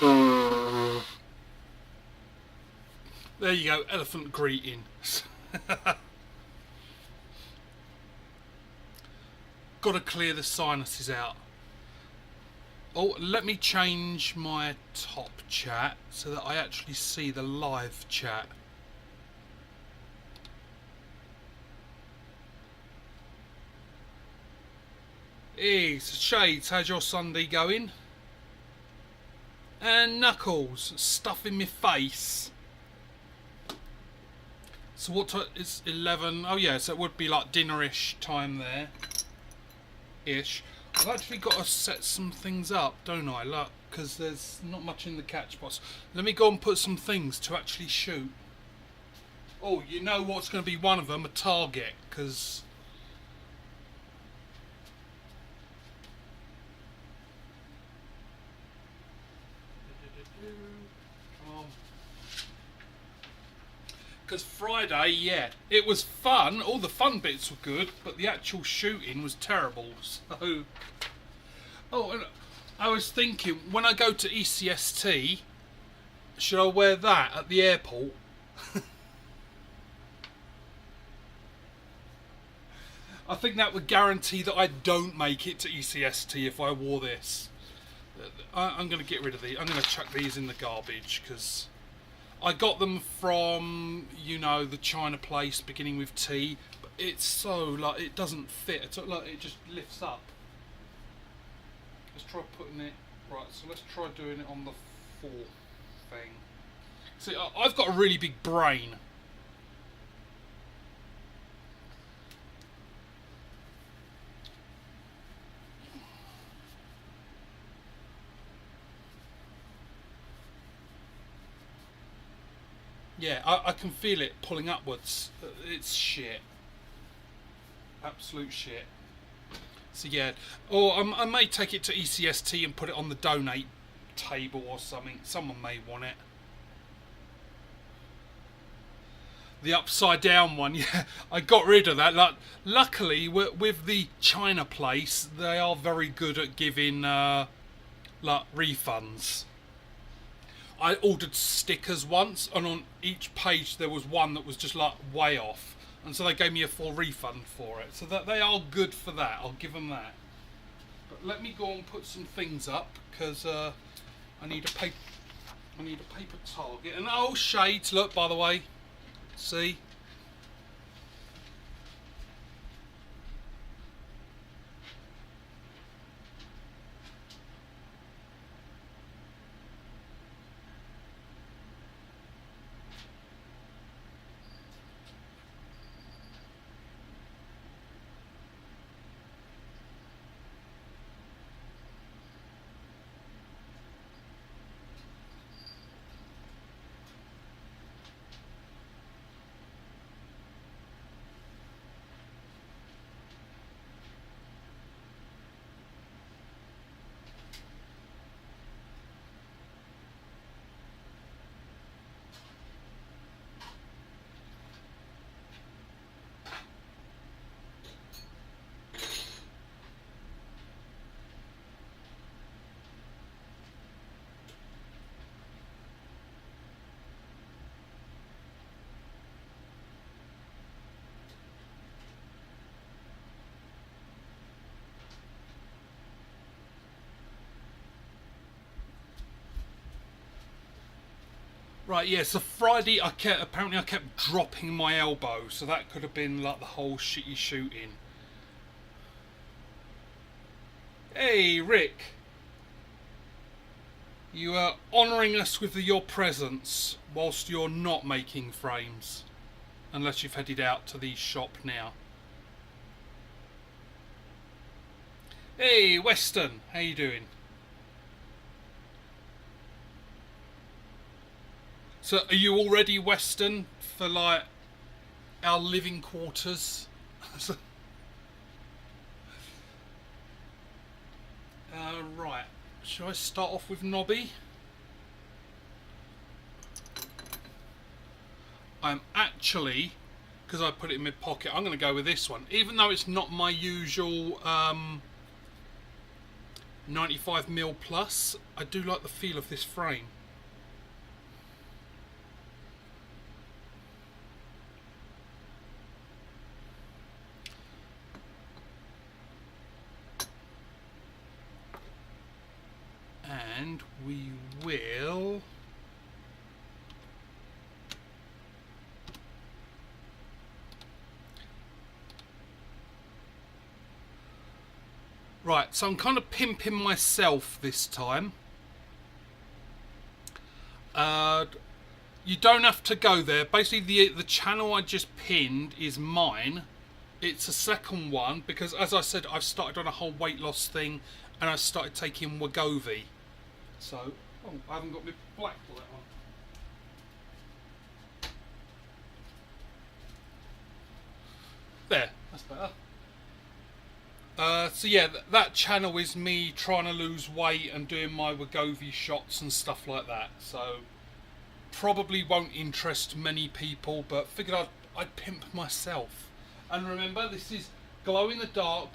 There you go, elephant greeting. Got to clear the sinuses out. Oh, let me change my top chat so that I actually see the live chat. Hey, Shades, how's your Sunday going? And Knuckles, stuff in my face. So what time? It's 11. Oh yeah, so it would be like dinner-ish time there. Ish. I've actually got to set some things up, don't I? Look, because there's not much in the catch box. Let me go and put some things to actually shoot. Oh, you know what's going to be one of them? A target, because... Because Friday, yeah, it was fun. All the fun bits were good, but the actual shooting was terrible. So, oh, and I was thinking, when I go to ECST, should I wear that at the airport? I think that would guarantee that I don't make it to ECST if I wore this. I'm going to get rid of these. I'm going to chuck these in the garbage because I got them from, you know, the China place beginning with T. But it's so, like, it doesn't fit. It's like it just lifts up. Let's try putting it... Right, so let's try doing it on the 4 thing. See, I've got a really big brain. Yeah, I can feel it pulling upwards. It's shit. Absolute shit. So yeah, or I may take it to ECST and put it on the donate table or something. Someone may want it. The upside down one, yeah, I got rid of that. Like, luckily, with the China place, they are very good at giving like refunds. I ordered stickers once, and on each page there was one that was just like way off, and so they gave me a full refund for it. So that they are good for that. I'll give them that. But let me go and put some things up because I need a paper. I need a paper target. And oh, Shades! Look, by the way, see. Right, yeah, so Friday apparently I kept dropping my elbow, so that could have been like the whole shitty shooting. Hey, Rick. You are honouring us with your presence whilst you're not making frames. Unless you've headed out to the shop now. Hey, Weston, how you doing? So, are you already Western for like our living quarters? Right. Shall I start off with Nobby? I'm actually, because I put it in my pocket, I'm going to go with this one. Even though it's not my usual 95mm plus. I do like the feel of this frame. And we will right, so I'm kind of pimping myself this time. You don't have to go there. Basically, the channel I just pinned is mine. It's a second one because, as I said, I've started on a whole weight loss thing, and I started taking Wegovy. So, oh, I haven't got my black light on. There, that's better. So yeah, that channel is me trying to lose weight and doing my Wegovy shots and stuff like that. So probably won't interest many people, but figured I'd pimp myself. And remember, this is glow in the dark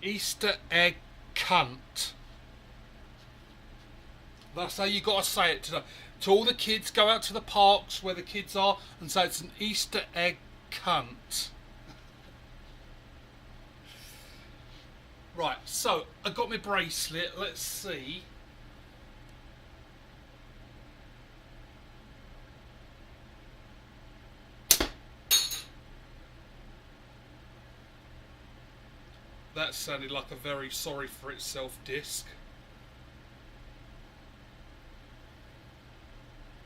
Easter egg cunt. That's how you gotta say it to all the kids. Go out to the parks where the kids are and say it's an Easter egg cunt. Right, so I got my bracelet. Let's see. That sounded like a very sorry for itself disc.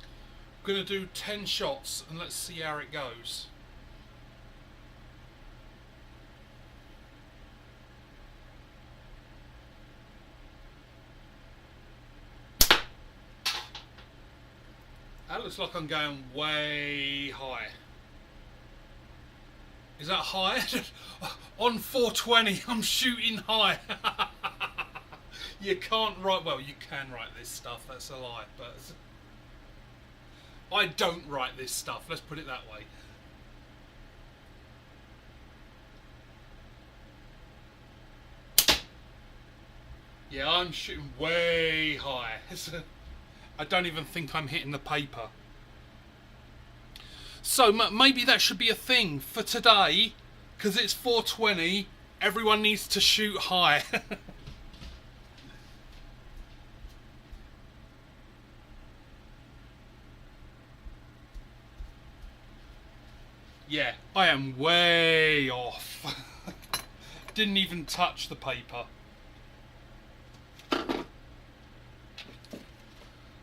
I'm going to do 10 shots and let's see how it goes. That looks like I'm going way high. Is that high? On 420, I'm shooting high. You can't write, well, you can write this stuff, that's a lie, but I don't write this stuff, let's put it that way. Yeah, I'm shooting way high. I don't even think I'm hitting the paper. So maybe that should be a thing for today, because it's 420, everyone needs to shoot high. Yeah, I am way off. Didn't even touch the paper.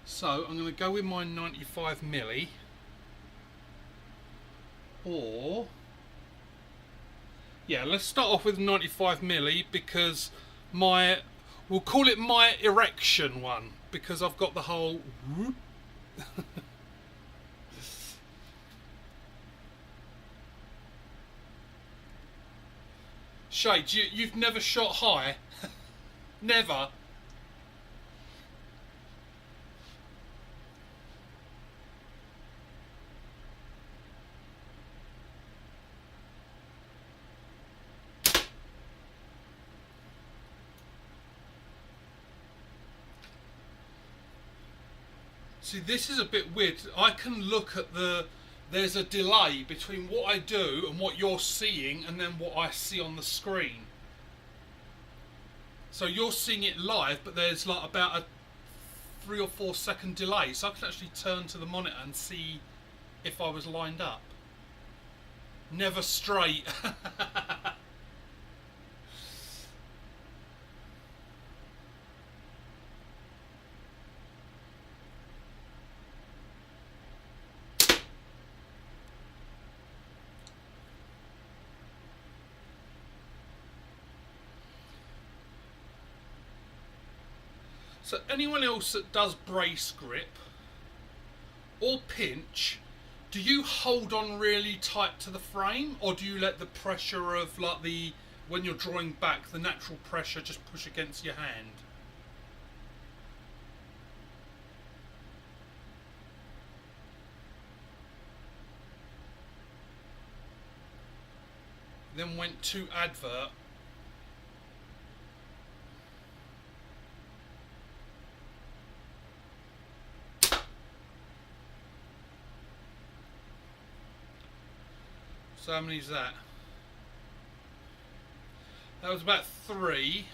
So I'm going to go with my 95mm. Or, yeah, let's start off with 95mm because we'll call it my erection one because I've got the whole whoop. Shade, you've never shot high? Never? See, this is a bit weird. I can look at there's a delay between what I do and what you're seeing and then what I see on the screen. So you're seeing it live, but there's like about a 3 or 4 second delay. So I can actually turn to the monitor and see if I was lined up. Never straight. So anyone else that does brace grip or pinch, do you hold on really tight to the frame, or do you let the pressure of like when you're drawing back, the natural pressure just push against your hand? Then went to advert. So how many is that? That was about 3.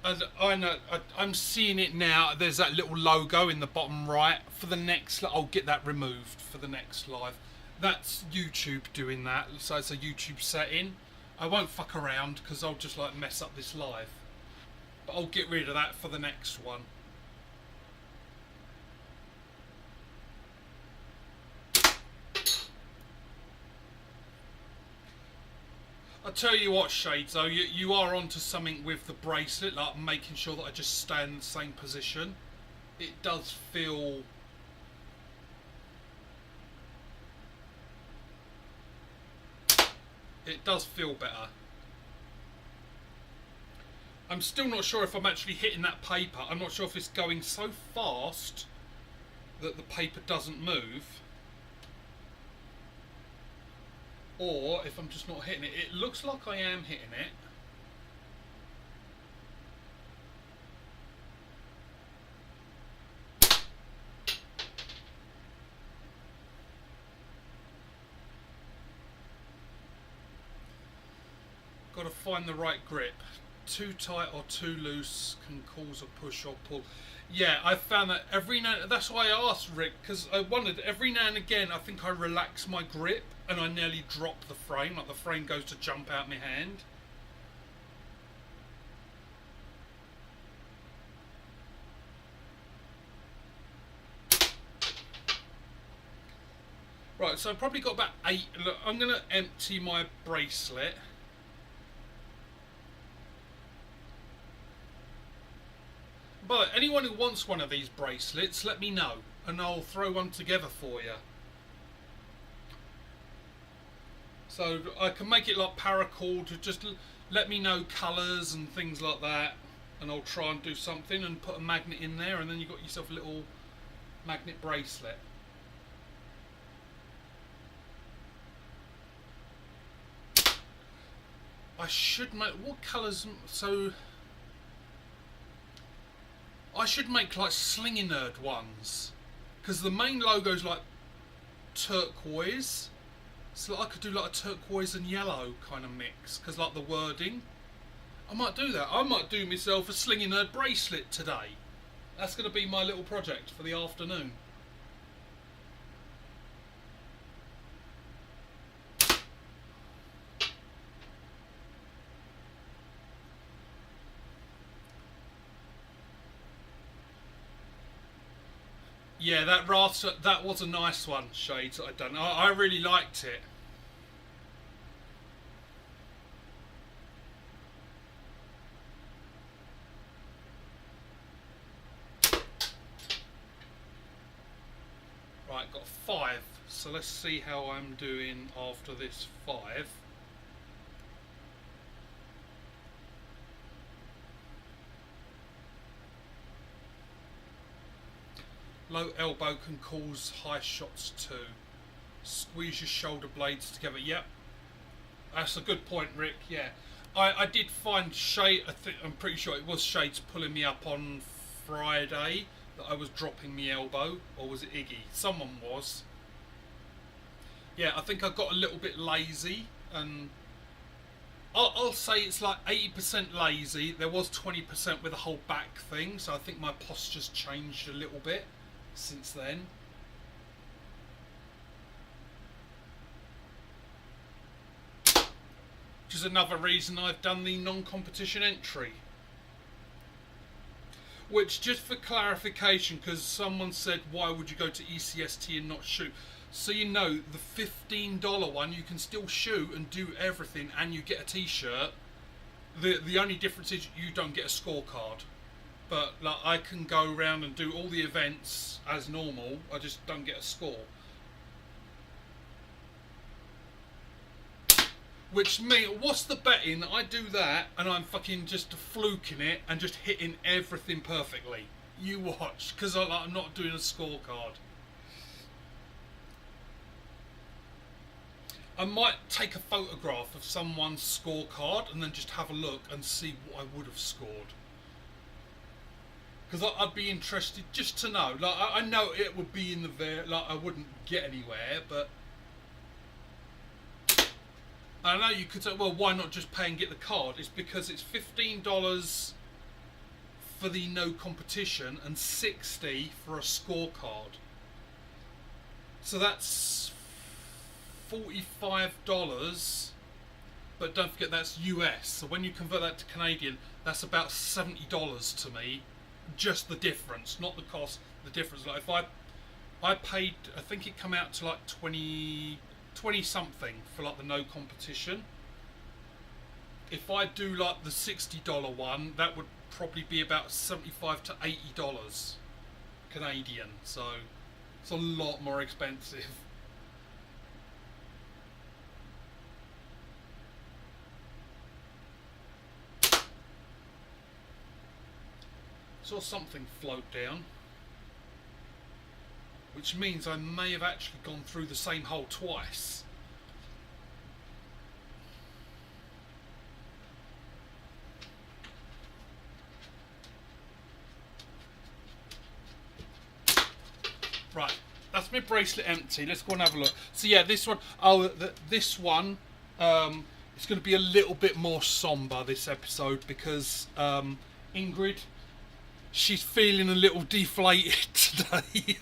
And I know, I'm seeing it now. There's that little logo in the bottom right. For the next, I'll get that removed for the next live. That's YouTube doing that. So it's a YouTube setting. I won't fuck around because I'll just like mess up this live. But I'll get rid of that for the next one. I'll tell you what, Shades, though, you are onto something with the bracelet, like making sure that I just stay in the same position. It does feel... It does feel better. I'm still not sure if I'm actually hitting that paper. I'm not sure if it's going so fast that the paper doesn't move, or if I'm just not hitting it. It looks like I am hitting it. Got to find the right grip. Too tight or too loose can cause a push or pull. Yeah, I found that every now... That's why I asked Rick, because I wondered, every now and again, I think I relax my grip and I nearly drop the frame, like the frame goes to jump out my hand. Right, so I've probably got about 8... Look, I'm going to empty my bracelet. But anyone who wants one of these bracelets, let me know, and I'll throw one together for you. So I can make it like paracord, just let me know colours and things like that, and I'll try and do something and put a magnet in there, and then you've got yourself a little magnet bracelet. I should make... What colours... So... I should make like Slinginerd ones, because the main logo's like turquoise, so I could do like a turquoise and yellow kind of mix, because like the wording. I might do that. I might do myself a Slinginerd bracelet today. That's going to be my little project for the afternoon. Yeah, that was a nice one, Shades, that I'd done. I really liked it. Right, got 5. So let's see how I'm doing after this 5. Low elbow can cause high shots too. Squeeze your shoulder blades together. Yep, that's a good point, Rick. Yeah, I did find Shade. I'm pretty sure it was Shades pulling me up on Friday that I was dropping my elbow, or was it Iggy? Someone was. Yeah, I think I got a little bit lazy, and I'll say it's like 80% lazy. There was 20% with the whole back thing, so I think my posture's changed a little bit since then. Which is another reason I've done the non-competition entry. Which, just for clarification, because someone said why would you go to ECST and not shoot, so you know, the $15 one you can still shoot and do everything and you get a t-shirt. The only difference is you don't get a scorecard. But like, I can go around and do all the events as normal, I just don't get a score. Which means, what's the betting that I do that and I'm fucking just fluking it and just hitting everything perfectly? You watch, because I'm not doing a scorecard. I might take a photograph of someone's scorecard and then just have a look and see what I would have scored. Because I'd be interested just to know. Like, I know it would be in the like I wouldn't get anywhere, but I know you could say, well, why not just pay and get the card? It's because it's $15 for the no competition and 60 for a scorecard. So that's $45, but don't forget that's US. So when you convert that to Canadian, that's about $70 to me. Just the difference, not the cost. The difference. Like if I paid, I think it come out to like 20 something for like the no competition. If I do like the $60 one, that would probably be about $75 to $80 Canadian. So it's a lot more expensive. Saw something float down, which means I may have actually gone through the same hole twice. Right, that's my bracelet empty. Let's go and have a look. So yeah, this one, this one, it's going to be a little bit more somber this episode because Ingrid, she's feeling a little deflated today.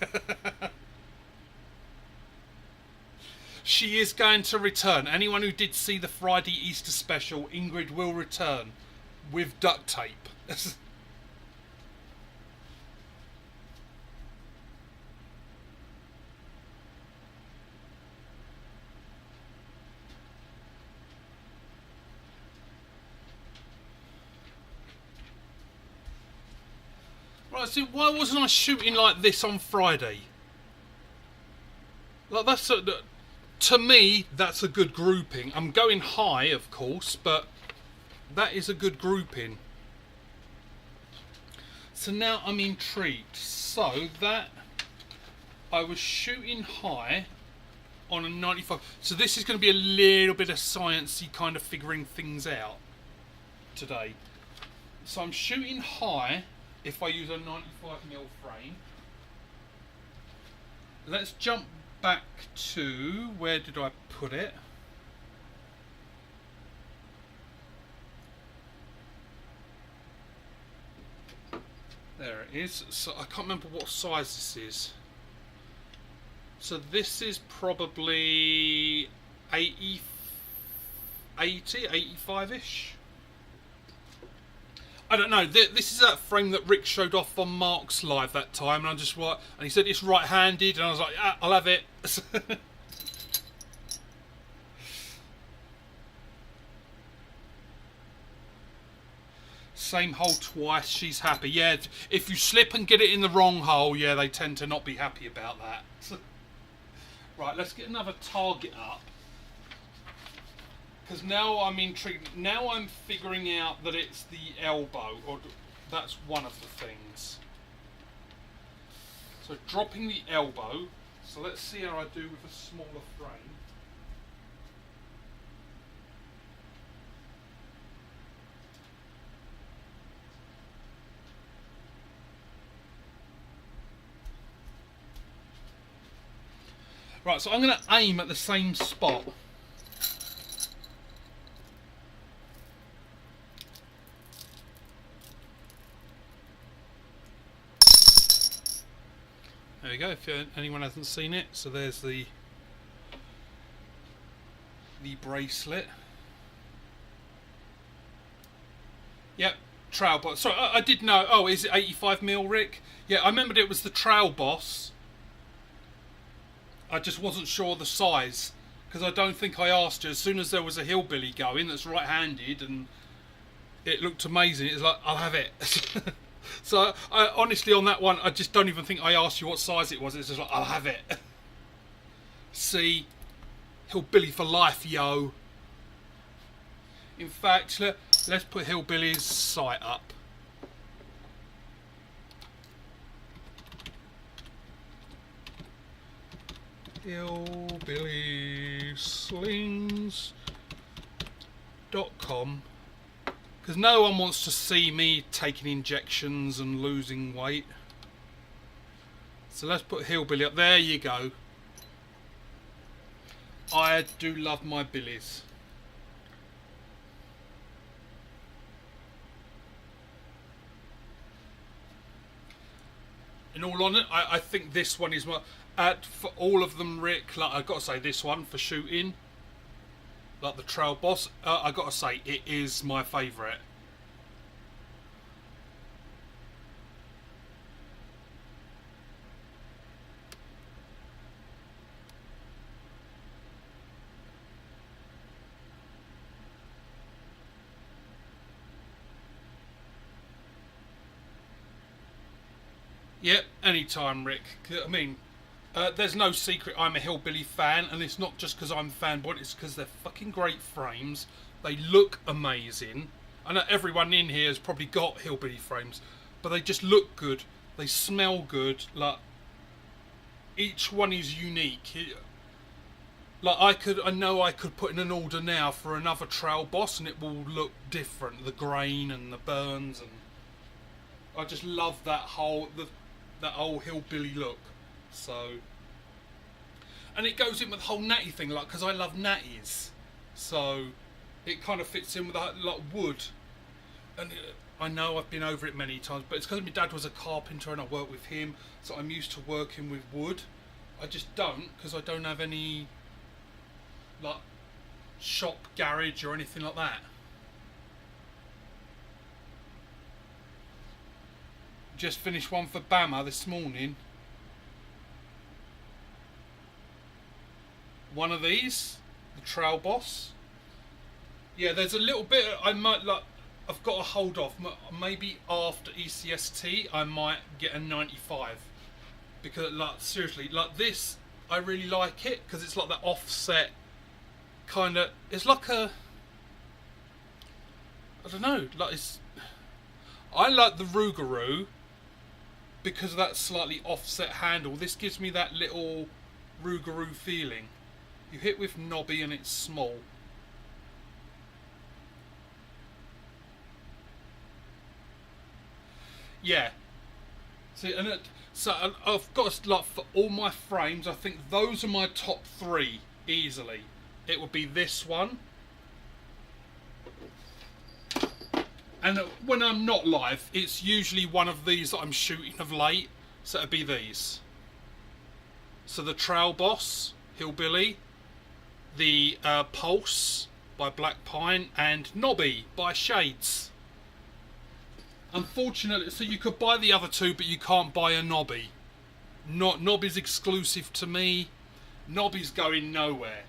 She is going to return. Anyone who did see the Friday Easter special, Ingrid will return with duct tape. Right, so why wasn't I shooting like this on Friday? Like that's to me, that's a good grouping. I'm going high, of course, but that is a good grouping. So now I'm intrigued. So that I was shooting high on a 95. So this is going to be a little bit of sciencey kind of figuring things out today. So I'm shooting high if I use a 95mm frame. Let's jump back to, where did I put it? There it is. So I can't remember what size this is. So this is probably 80, 85-ish. I don't know. This is that frame that Rick showed off on Mark's live that time, and I just and he said it's right-handed, and I was like, ah, I'll have it. Same hole twice. She's happy. Yeah, if you slip and get it in the wrong hole, yeah, they tend to not be happy about that. Right, let's get another target up. Because now I'm intrigued. Now I'm figuring out that it's the elbow, or that's one of the things. So dropping the elbow. So let's see how I do with a smaller frame. Right, so I'm going to aim at the same spot. There we go, if anyone hasn't seen it. So there's the bracelet. Yep, Trail Boss. Sorry, I did know. Oh, is it 85mm, Rick? Yeah, I remembered it was the Trail Boss. I just wasn't sure the size, because I don't think I asked you. As soon as there was a hillbilly going that's right-handed and it looked amazing, it's like, I'll have it. So I honestly, on that one, I just don't even think I asked you what size it was. It's just like, I'll have it. See, hillbilly for life, yo. In fact, let's put hillbilly's sight up. hillbillyslings.com, because no one wants to see me taking injections and losing weight. So let's put hillbilly up. There you go. I do love my billies. in all honesty, I think this one is my for all of them, Rick. Like I got to say, this one for shooting, like the trail boss. I got to say, it is my favourite. Yep, anytime, Rick. I mean, there's no secret I'm a Hillbilly fan, and it's not just because I'm a fanboy, it's because they're fucking great frames. They look amazing. I know everyone in here has probably got Hillbilly frames, but they just look good. They smell good. Like, each one is unique. Like, I know I could put in an order now for another trail boss, and it will look different. The grain and the burns, and I just love that whole hillbilly look. So, and it goes in with the whole natty thing, like, because I love natties, so it kind of fits in with that, like, wood. And I know I've been over it many times, but it's because my dad was a carpenter and I worked with him, so I'm used to working with wood. I just don't, because I don't have any, like, shop garage or anything like that. Just finished one for Bama this morning. One of these, the trail boss. Yeah, there's a little bit I might like. I've got to hold off. Maybe after ECST, I might get a 95 because, like, seriously, like this, I really like it because it's like that offset kind of. It's like a. I don't know. Like it's. I like the Rougarou because of that slightly offset handle. This gives me that little Rougarou feeling. You hit with knobby and it's small. Yeah. See, and so I've got like for all my frames, I think those are my top three easily. It would be this one, and when I'm not live, it's usually one of these that I'm shooting of late. So it'd be these. So the Trail Boss, Hillbilly, the Pulse by Black Pine, and Nobby by Shades. Unfortunately, so you could buy the other two, but you can't buy a Nobby. Nobby's exclusive to me. Nobby's going nowhere.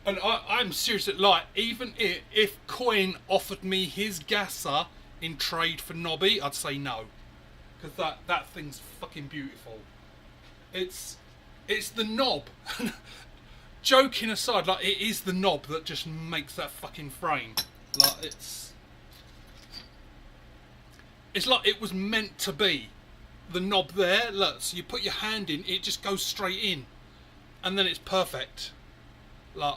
And I'm serious, like, even if Coin offered me his gasser in trade for Nobby, I'd say no. Because that thing's fucking beautiful. It's the knob. Joking aside, like, it is the knob that just makes that fucking frame. Like, it's like it was meant to be. The knob there, look, so you put your hand in, it just goes straight in. And then it's perfect. Like,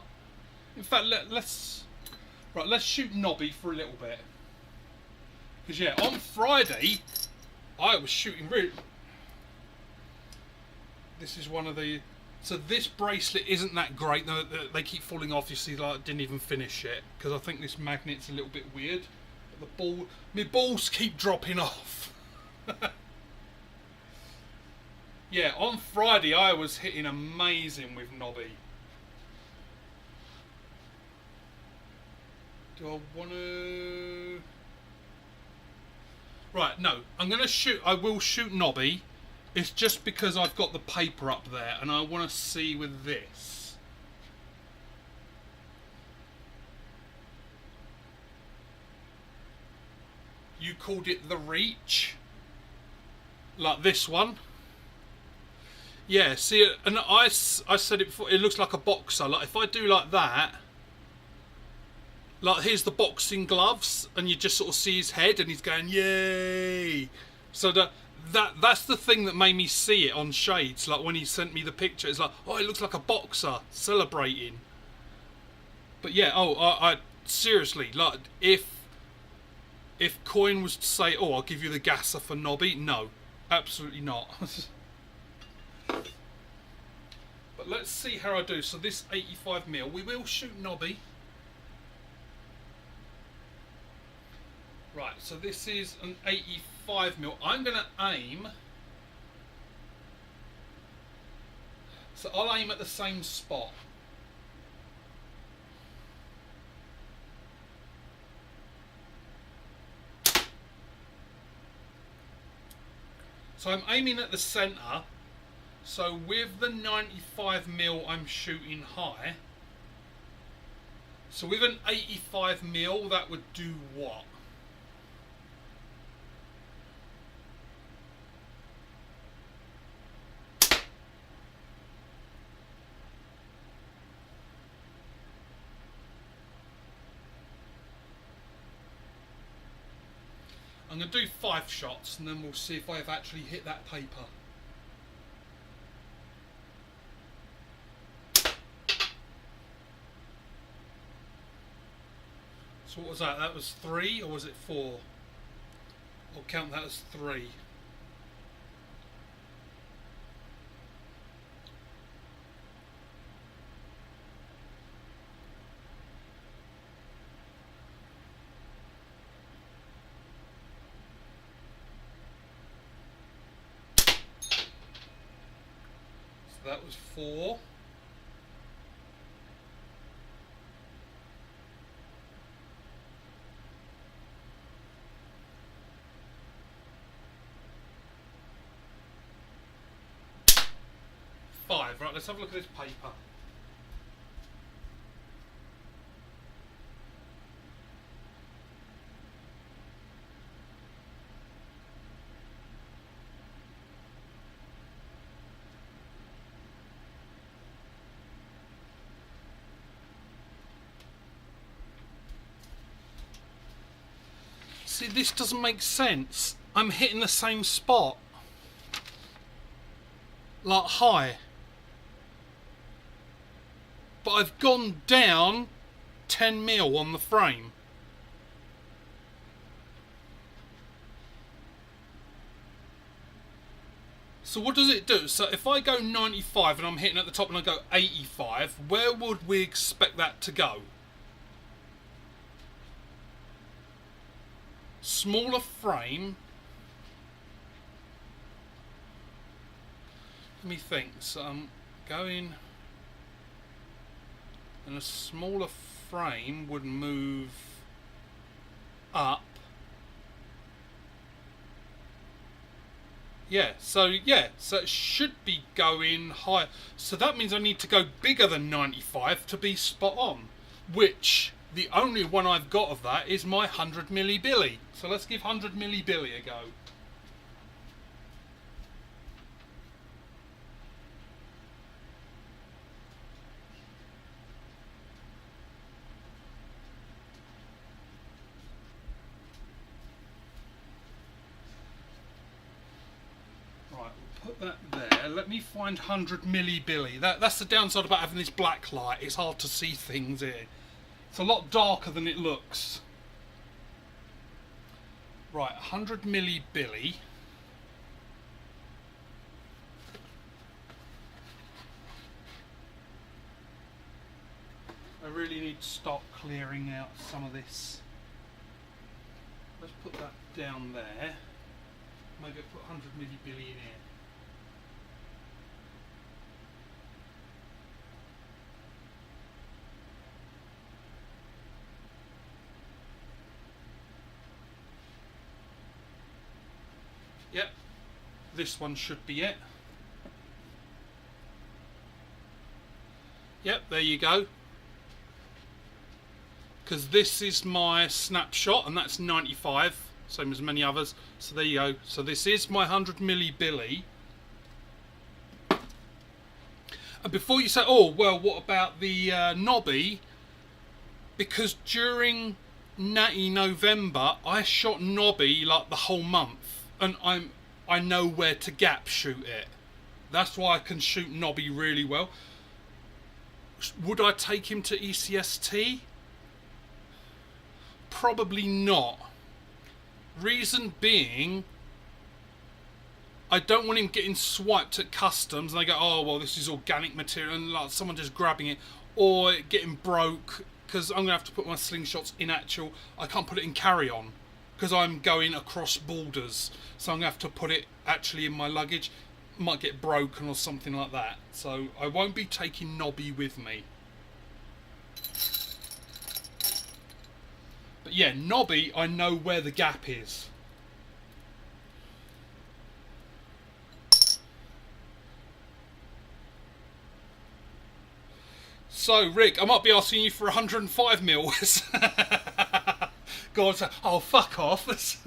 in fact, let's shoot Nobby for a little bit. Because, yeah, on Friday, I was shooting really... This is one of the... So this bracelet isn't that great. They keep falling off. You see, like, I didn't even finish it. Because I think this magnet's a little bit weird. My balls keep dropping off. Yeah, on Friday I was hitting amazing with Nobby. Do I want to... Right, no. I'm going to shoot... I will shoot Nobby. It's just because I've got the paper up there and I want to see with this. You called it the Reach, like this one. Yeah, see, and I said it before, it looks like a boxer. Like, if I do like that, like, here's the boxing gloves, and you just sort of see his head, and he's going, yay! So that's the thing that made me see it on Shades. Like, when he sent me the picture, it's like, oh, it looks like a boxer celebrating. But yeah, I seriously, like, if Coin was to say, oh, I'll give you the gasser for Nobby, no, absolutely not. But let's see how I do. So this 85mm, we will shoot Nobby. Right, so this is an 85mm. I'm going to aim So I'll aim at the same spot. So I'm aiming at the centre. So with the 95mm I'm shooting high. So with an 85mm that would do what? I'm going to do 5 shots and then we'll see if I've actually hit that paper. So what was that? That was 3 or was it 4? I'll count that as 3. So that was 4. Right, let's have a look at this paper. See, this doesn't make sense. I'm hitting the same spot. Like high. But I've gone down 10mm on the frame. So what does it do? So if I go 95 and I'm hitting at the top and I go 85, where would we expect that to go? Smaller frame. Let me think. So I'm going... and a smaller frame would move up. So it should be going higher. So that means I need to go bigger than 95 to be spot on, which the only one I've got of that is my 100mm Billy. So let's give 100mm Billy a go. Put that there. Let me find 100mm Billy. That's the downside about having this black light. It's hard to see things here. It's a lot darker than it looks. Right, 100mm Billy. I really need to start clearing out some of this. Let's put that down there. Maybe put 100mm Billy in here. Yep, this one should be it. Yep, there you go. Because this is my snapshot and that's 95, same as many others. So there you go. So this is my 100mm Billy. And before you say, oh, well, what about the Nobby? Because during Natty November, I shot Nobby like the whole month. And I know where to gap shoot it. That's why I can shoot Nobby really well. Would I take him to ECST? Probably not. Reason being, I don't want him getting swiped at customs and they go, oh well, this is organic material, and like someone just grabbing it, or it getting broke, because I'm gonna have to put my slingshots in actual. I can't put it in carry-on because I'm going across borders, so I'm gonna have to put it actually in my luggage. might get broken or something like that. So I won't be taking Nobby with me. But yeah, Nobby, I know where the gap is. So, Rick, I might be asking you for 105 mils. God, oh, fuck off. This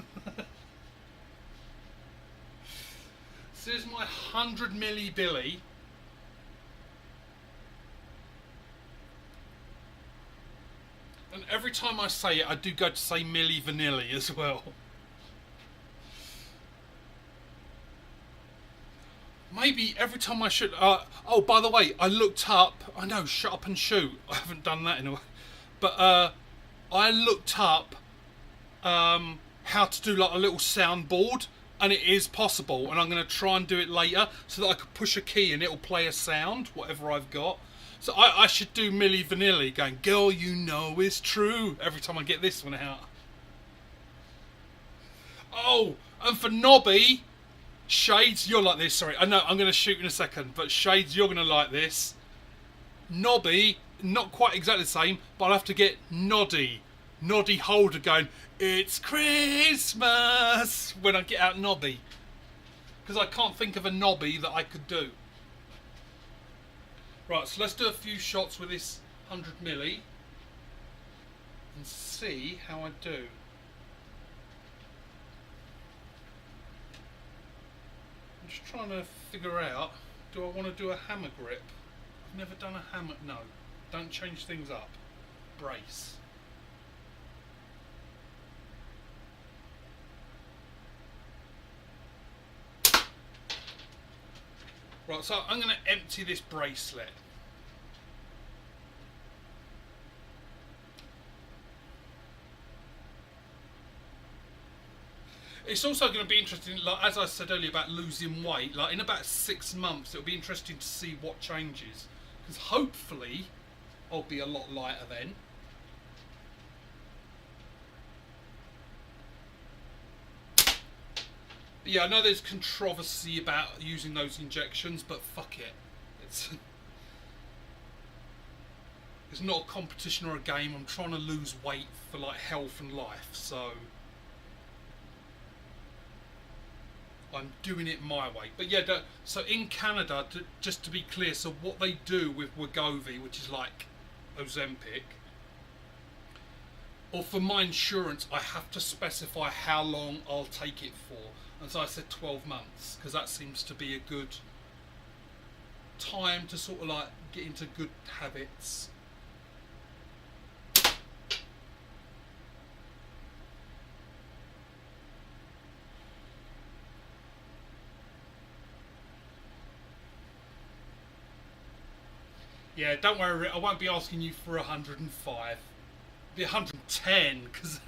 is my 100 milli Billy. And every time I say it, I do go to say Milli Vanilli as well. Maybe every time I should... oh, by the way, I looked up... I know, shut up and shoot. I haven't done that in a while. But I looked up how to do like a little soundboard. And it is possible. And I'm going to try and do it later so that I could push a key and it'll play a sound, whatever I've got. So I should do Milli Vanilli going, girl, you know it's true, every time I get this one out. Oh, and for Nobby, Shades, you're like this, sorry. I know, I'm going to shoot in a second, but Shades, you're going to like this. Nobby, not quite exactly the same, but I'll have to get Noddy Holder going, it's Christmas, when I get out Nobby. Because I can't think of a Nobby that I could do. Right, so let's do a few shots with this 100 milli and see how I do. I'm just trying to figure out, do I want to do a hammer grip? I've never done a hammer, no. Don't change things up. Brace. Right, so I'm going to empty this bracelet. It's also going to be interesting, like as I said earlier about losing weight, like in about 6 months it'll be interesting to see what changes. Because hopefully I'll be a lot lighter then. Yeah, I know there's controversy about using those injections, but fuck it. It's not a competition or a game. I'm trying to lose weight for like health and life, so I'm doing it my way. But yeah, so in Canada, just to be clear, so what they do with Wegovy, which is like Ozempic, or for my insurance, I have to specify how long I'll take it for. And so I said 12 months, because that seems to be a good time to sort of like get into good habits. Yeah, don't worry, I won't be asking you for 105. It'll be 110, because...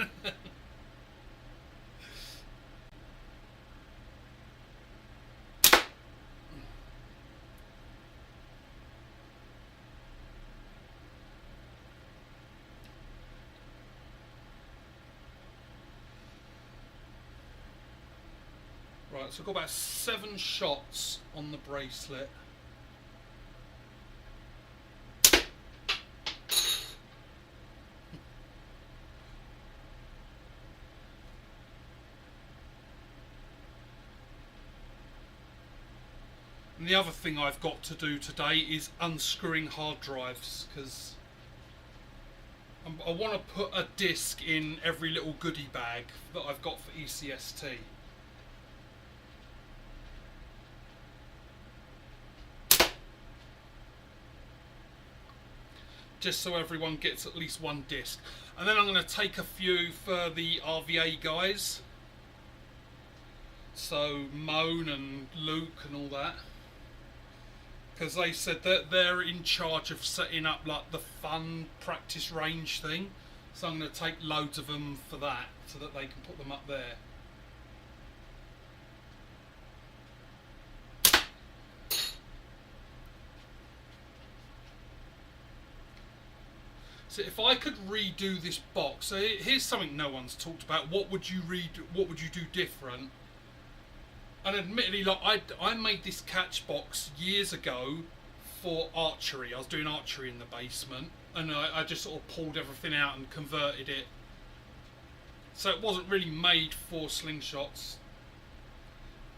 Right, so I've got about 7 shots on the bracelet. And the other thing I've got to do today is unscrewing hard drives, because I want to put a disc in every little goodie bag that I've got for ECST. Just so everyone gets at least one disc. And then I'm going to take a few for the RVA guys. So Moan and Luke and all that. Because they said that they're in charge of setting up like the fun practice range thing. So I'm going to take loads of them for that, so that they can put them up there. So if I could redo this box, so here's something no one's talked about. What would you redo? What would you do different? And admittedly, like I made this catch box years ago for archery. I was doing archery in the basement, and I just sort of pulled everything out and converted it. So it wasn't really made for slingshots.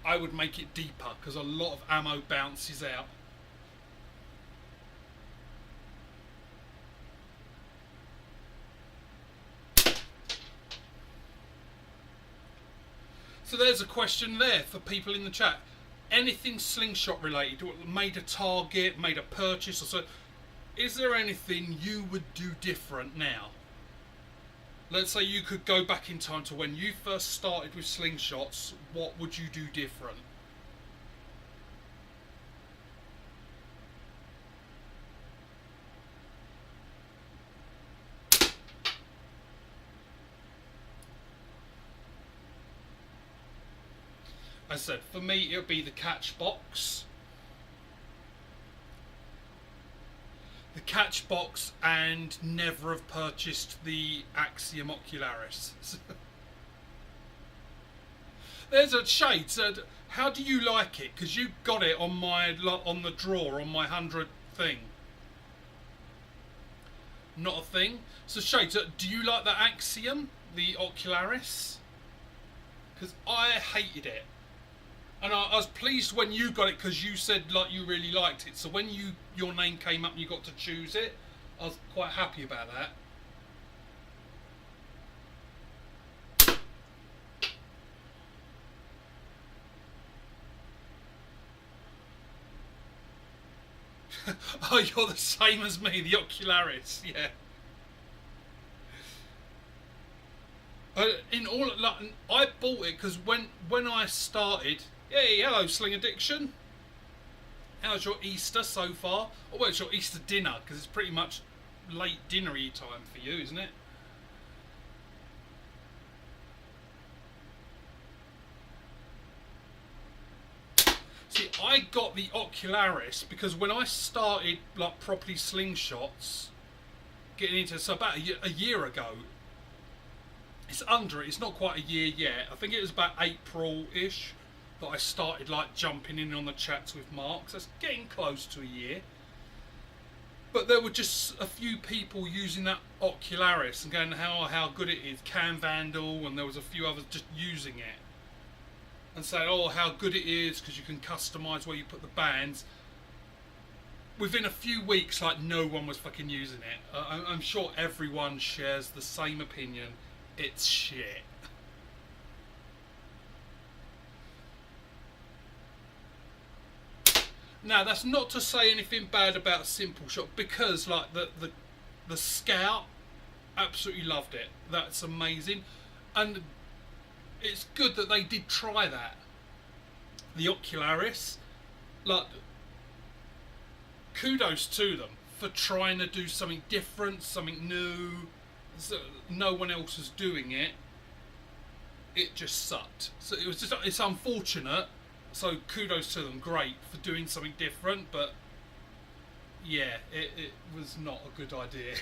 I would make it deeper because a lot of ammo bounces out. So there's a question there for people in the chat. Anything slingshot related, made a target, made a purchase or so, is there anything you would do different now? Let's say you could go back in time to when you first started with slingshots, what would you do different? As I said, for me it would be the catch box. The catch box, and never have purchased the Axiom Ocularis. There's a shade. So how do you like it? Because you got it on the drawer on my 100 thing. Not a thing. So shade. So do you like the Axiom, the Ocularis? Because I hated it. And I was pleased when you got it because you said like you really liked it. So when your name came up and you got to choose it, I was quite happy about that. Oh, you're the same as me, the Ocularis, yeah. In all, like, I bought it because when I started. Hey, hello, Sling Addiction. How's your Easter so far? Oh, well, it's your Easter dinner, because it's pretty much late dinnery time for you, isn't it? See, I got the Ocularis because when I started, like, properly slingshots, getting into, so about a year ago, it's not quite a year yet. I think it was about April-ish. That I started like jumping in on the chats with Mark, so it's getting close to a year. But there were just a few people using that Ocularis and going how good it is, Cam Vandal, and there was a few others just using it and saying how good it is because you can customise where you put the bands. Within a few weeks, like no one was fucking using it. I'm sure everyone shares the same opinion. It's shit. Now that's not to say anything bad about Simple Shot because like the Scout, absolutely loved it. That's amazing, and it's good that they did try that. The Ocularis, like, kudos to them for trying to do something different, something new. So no one else was doing it. It just sucked. So it's unfortunate. So kudos to them, great for doing something different, but yeah, it was not a good idea.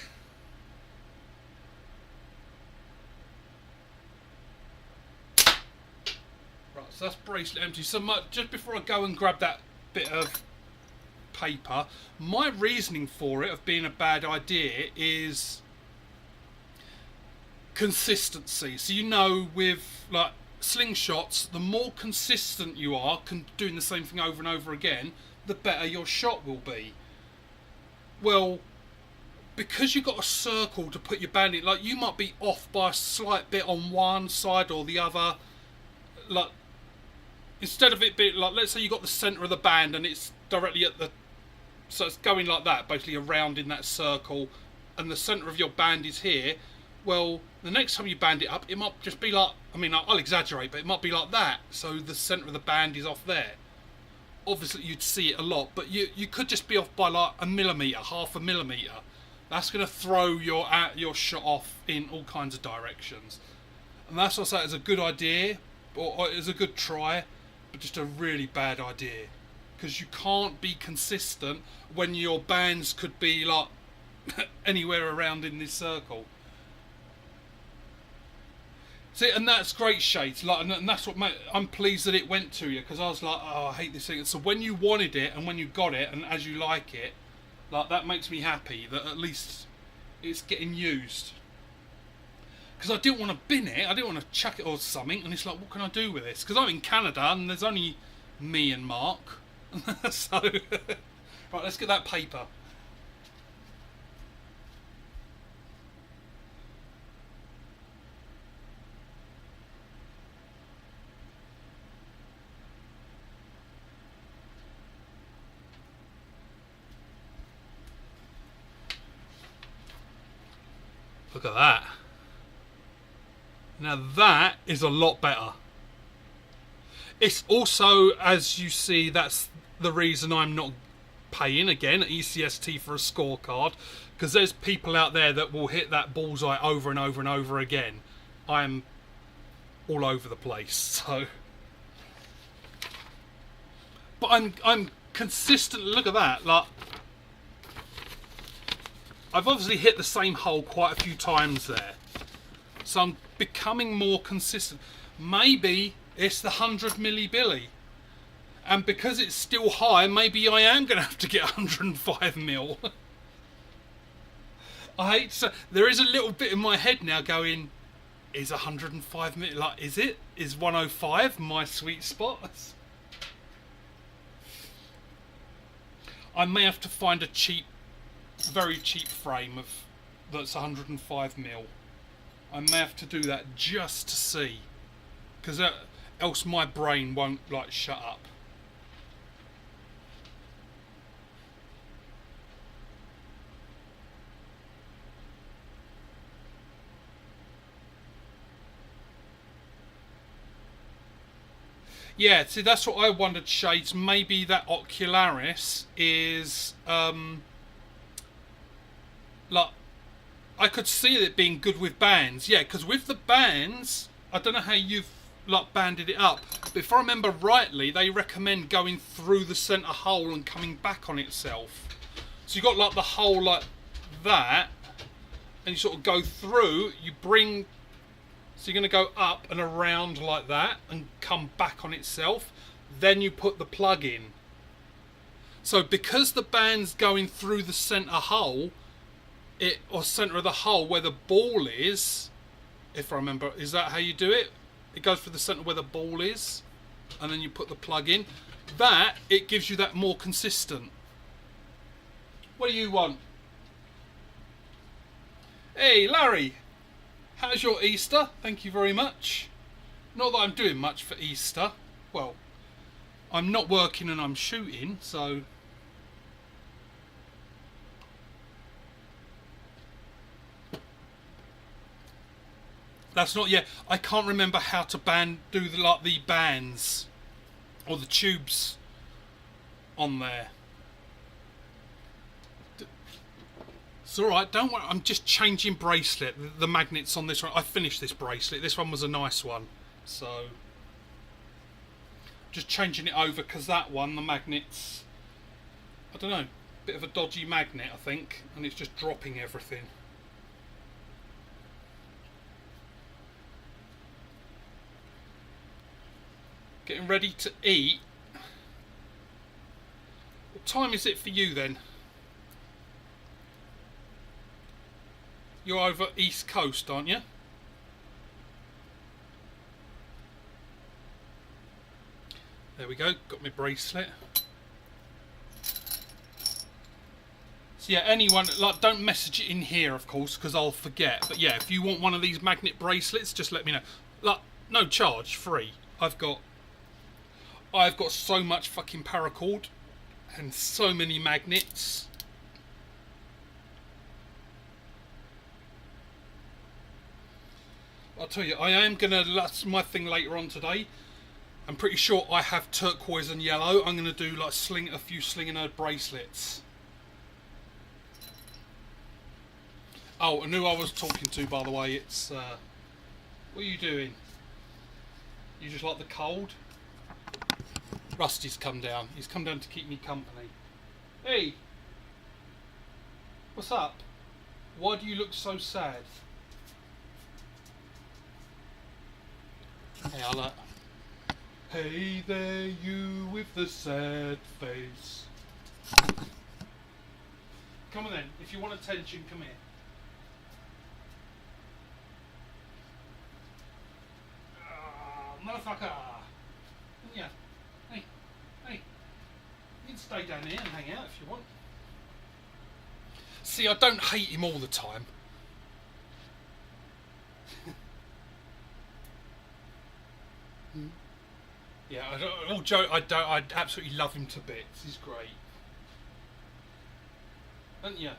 Right, so that's bracelet empty. So just before I go and grab that bit of paper, my reasoning for it of being a bad idea is consistency. So with like slingshots, the more consistent you are doing the same thing over and over again, the better your shot will be. Well, because you've got a circle to put your band in, like you might be off by a slight bit on one side or the other. Like instead of it being like, let's say you got the centre of the band and it's directly at the, so it's going like that, basically around in that circle, and the centre of your band is here. Well, the next time you band it up, it might just be like, I mean, I'll exaggerate, but it might be like that. So the centre of the band is off there. Obviously, you'd see it a lot, but you could just be off by like a millimetre, half a millimetre. That's going to throw your shot off in all kinds of directions. And that's what I say is a good idea, or it's a good try, but just a really bad idea. Because you can't be consistent when your bands could be like anywhere around in this circle. See, and that's great, Shades. Like, and that's what I'm pleased that it went to you, because I was like, oh, I hate this thing. So when you wanted it and when you got it, and as you like it, like that makes me happy that at least it's getting used. Because I didn't want to bin it, I didn't want to chuck it or something, and it's like, what can I do with this? Because I'm in Canada and there's only me and Mark, so right, let's get that paper. Look at that. Now that is a lot better. It's also, as you see, that's the reason I'm not paying again at ECST for a scorecard, because there's people out there that will hit that bullseye over and over and over again. I'm all over the place, so. But I'm consistent. Look at that. Like, I've obviously hit the same hole quite a few times there, so I'm becoming more consistent. Maybe it's the 100 milli Billy, and because it's still high, maybe I am going to have to get 105 mil. I hate to, there is a little bit in my head now going, is 105 mil, like, is it? Is 105 my sweet spot? I may have to find a cheap, very cheap frame of that's 105 mil. I may have to do that just to see, because else my brain won't like shut up. Yeah, see, that's what I wondered, Shades. Maybe that Ocularis is like, I could see it being good with bands. Yeah, because with the bands, I don't know how you've like banded it up, but if I remember rightly, they recommend going through the centre hole and coming back on itself. So you got like the hole like that, and you sort of go through, you bring, so you're going to go up and around like that and come back on itself, then you put the plug in. So because the band's going through the centre hole, or centre of the hole where the ball is, if I remember, is that how you do it? It goes for the centre where the ball is, and then you put the plug in. That, it gives you that more consistent. What do you want? Hey, Larry, how's your Easter? Thank you very much. Not that I'm doing much for Easter. Well, I'm not working and I'm shooting, so. That's not yet. I can't remember how to do the bands or the tubes on there. It's alright, don't worry, I'm just changing bracelet. The magnets on this one, I finished this bracelet. This one was a nice one, so just changing it over because that one, the magnets, I don't know, bit of a dodgy magnet I think, and it's just dropping everything. Getting ready to eat. What time is it for you then? You're over East Coast, aren't you? There we go, got my bracelet. So yeah, anyone, like, don't message it in here of course, because I'll forget. But yeah, if you want one of these magnet bracelets, just let me know. Like, no charge, free. I've got so much fucking paracord and so many magnets. I'll tell you, I am gonna, that's my thing later on today. I'm pretty sure I have turquoise and yellow. I'm gonna do like a few Slinginerd bracelets. Oh, and who I was talking to, by the way, it's what are you doing? You just like the cold? Rusty's come down. He's come down to keep me company. Hey! What's up? Why do you look so sad? Hey, hey there, you with the sad face. Come on then, if you want attention, come here. Motherfucker! Yeah. Hey, hey. You can stay down here and hang out if you want. See, I don't hate him all the time. Yeah, all joke. I absolutely love him to bits. He's great, aren't you?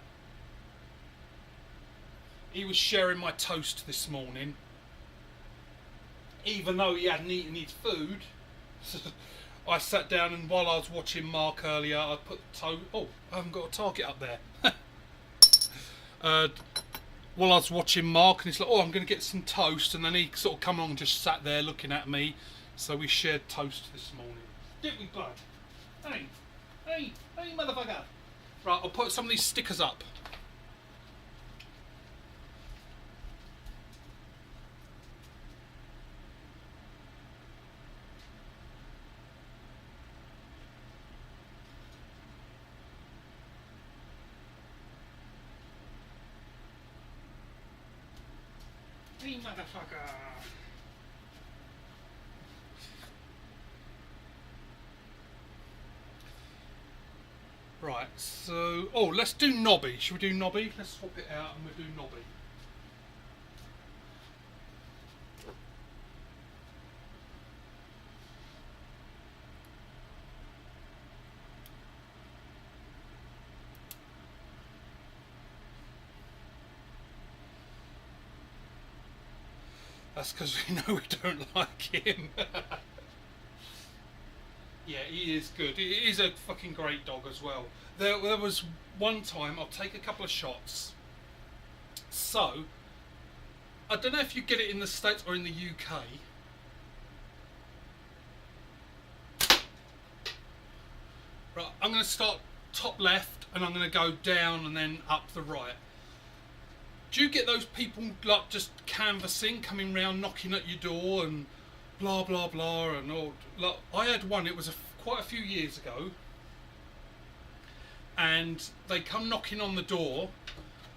He was sharing my toast this morning, even though he hadn't eaten his food. I sat down and while I was watching Mark earlier, I put toast. Oh, I haven't got a target up there. While I was watching Mark, and he's like, "Oh, I'm going to get some toast," and then he sort of come along and just sat there looking at me. So we shared toast this morning. Did we, bud? Hey, hey, hey, motherfucker! Right, I'll put some of these stickers up. Hey, motherfucker! Right, so... Oh, let's do Nobby. Should we do Nobby? Let's swap it out and we'll do Nobby. That's because we know we don't like him. Yeah, he is good. He is a fucking great dog as well. There was one time, I'll take a couple of shots. So, I don't know if you get it in the States or in the UK. Right, I'm going to start top left and I'm going to go down and then up the right. Do you get those people like just canvassing, coming round, knocking at your door and blah blah blah and all? Like, I had one. It was quite a few years ago, and they come knocking on the door,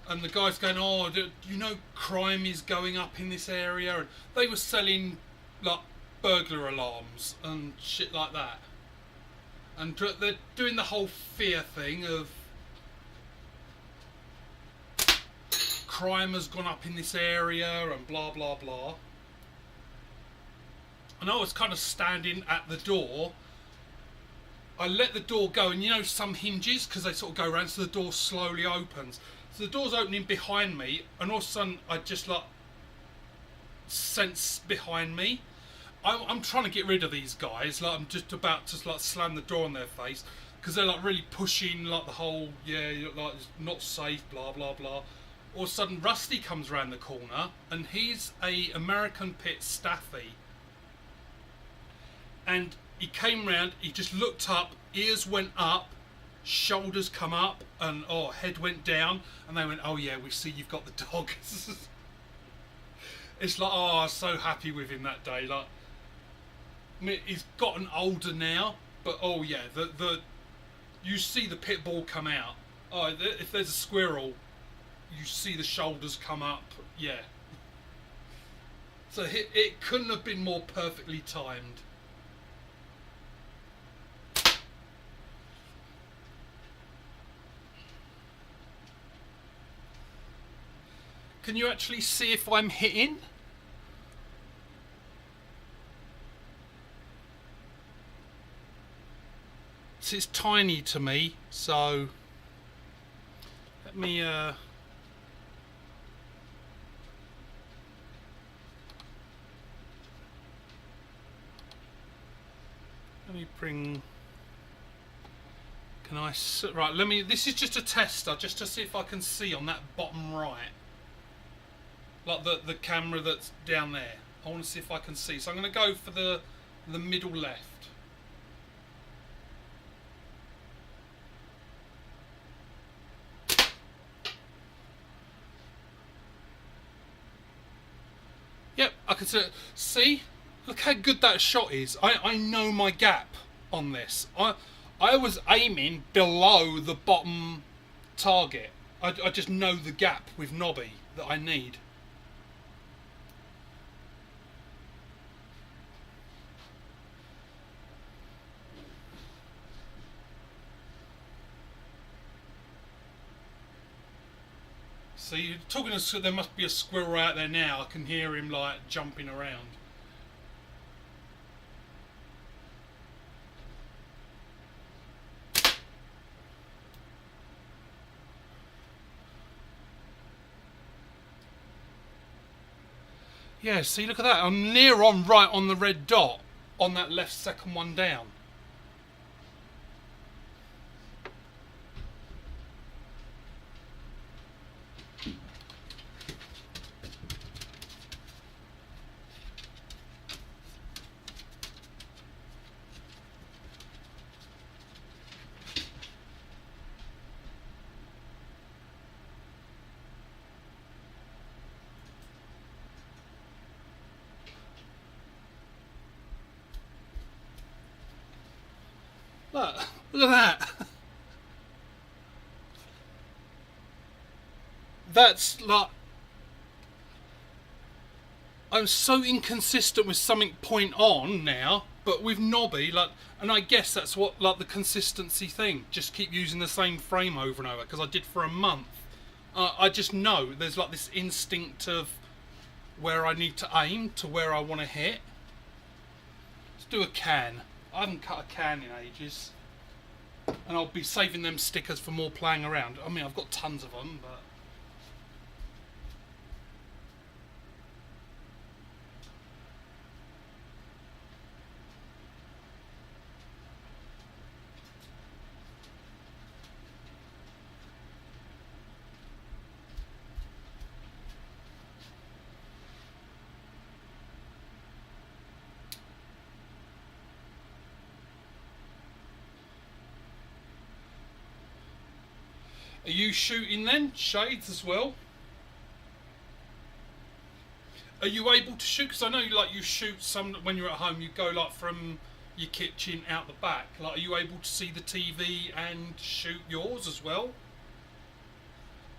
and the guy's going, "Oh, you know, crime is going up in this area," and they were selling like burglar alarms and shit like that, and they're doing the whole fear thing of crime has gone up in this area and blah blah blah. And I was kind of standing at the door. I let the door go, and you know some hinges, because they sort of go around, so the door slowly opens. So the door's opening behind me, and all of a sudden I just like sense behind me. I'm trying to get rid of these guys. Like I'm just about to like slam the door on their face because they're like really pushing like the whole like it's not safe, blah blah blah. All of a sudden Rusty comes around the corner, and he's a American Pit Staffy. And he came round, he just looked up, ears went up, shoulders come up, and head went down, and they went, "Oh yeah, we see you've got the dog." It's like, I was so happy with him that day. Like, I mean, he's gotten older now, but oh yeah, you see the pit bull come out. Oh, if there's a squirrel, you see the shoulders come up. Yeah. So it couldn't have been more perfectly timed. Can you actually see if I'm hitting? It's tiny to me, so let me let me bring. Can I right? Let me. This is just a tester, just to see if I can see on that bottom right, like the camera that's down there. I want to see if I can see. So I'm going to go for the middle left. Yep, I can see. Look how good that shot is. I know my gap on this. I was aiming below the bottom target. I just know the gap with Nobby that I need. So you're talking to, there must be a squirrel out there now. I can hear him like jumping around. Yeah, see, look at that. I'm near on right on the red dot on that left second one down. Look, look at that. That's like, I'm so inconsistent with something point on now, but with Nobby, like, and I guess that's what, like, the consistency thing. Just keep using the same frame over and over, because I did for a month. I just know there's like this instinct of where I need to aim to where I want to hit. Let's do a can. I haven't cut a can in ages, and I'll be saving them stickers for more playing around. I mean, I've got tons of them, but are you shooting then, Shades, as well? Are you able to shoot? Because I know, like, you shoot some when you're at home. You go like from your kitchen out the back. Like, are you able to see the TV and shoot yours as well?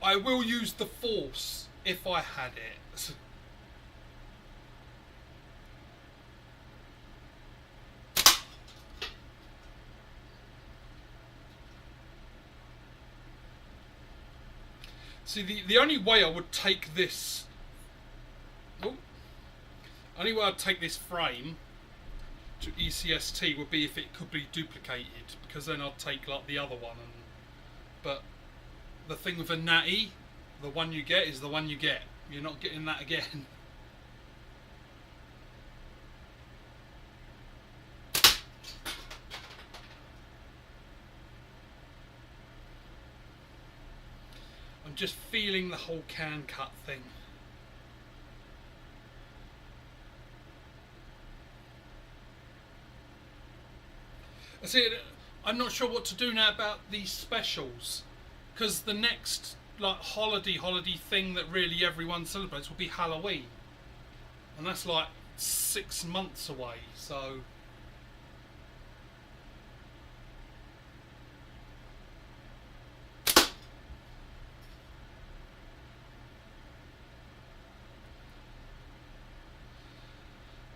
I will use the Force if I had it. See, the only way I would take this... Oh, only way I'd take this frame to ECST would be if it could be duplicated, because then I'd take like the other one. But the thing with a natty, the one you get is the one you get. You're not getting that again. I'm just feeling the whole can cut thing. I see. I'm not sure what to do now about these specials, because the next like holiday thing that really everyone celebrates will be Halloween, and that's like 6 months away. So